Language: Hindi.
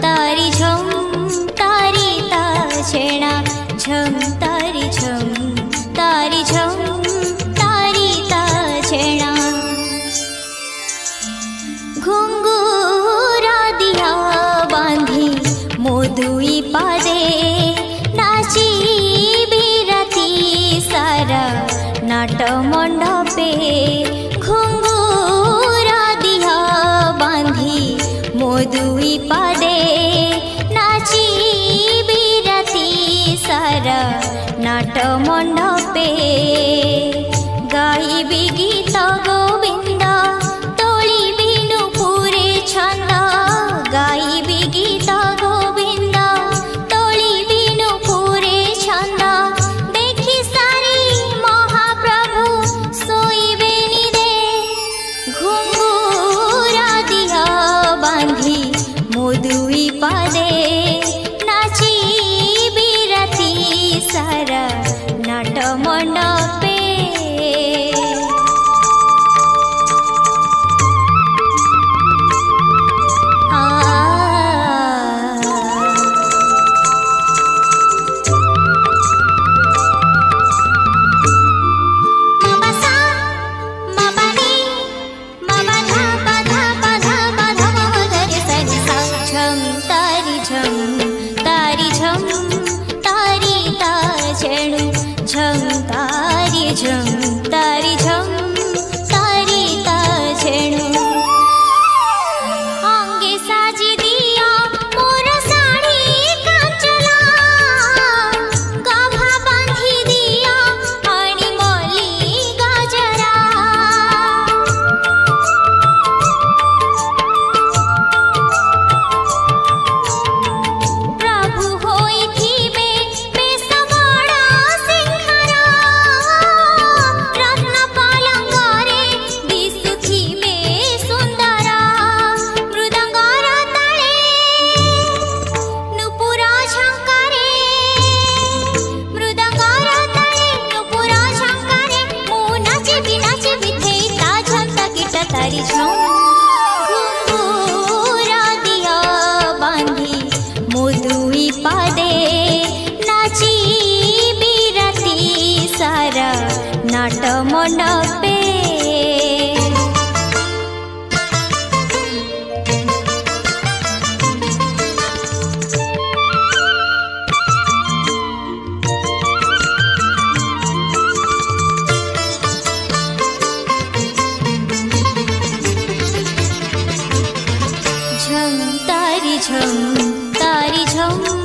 तारी झम तारी ता छेणा झम तारी झम तारी झम तारी ता छेणा घुंगुरा दिया बांधी मोदुई पादे नाची बिराती सारा नाट मंडपे घुंगुरा दिया बांधी मोदुई पादे नाची बिराती सारा नाट मंडपे गाइबी गीत गोविंद तोली बिनु पूरे छंद गाइबी गीत गोविंद तोली बिनु पूरे छंद देखी सारी महाप्रभु सोईबे निदे घुंगुरा दिया बांधी मोदुई पादे नाची बिराती सारा नाट मंडपे झम तारी झम तारी झम तारी ता छेणु अंगे साजी दिया मोर साड़ी कांचला गाभा बांधी दिया आणी मली गाजरा प्रभु होई थीबे बेस बड़ा तारी झम घुंगुरा दिया बांधी मोदुई पादे नाची बिराती सारा नाट मंडपे झम तारी झम तारी झम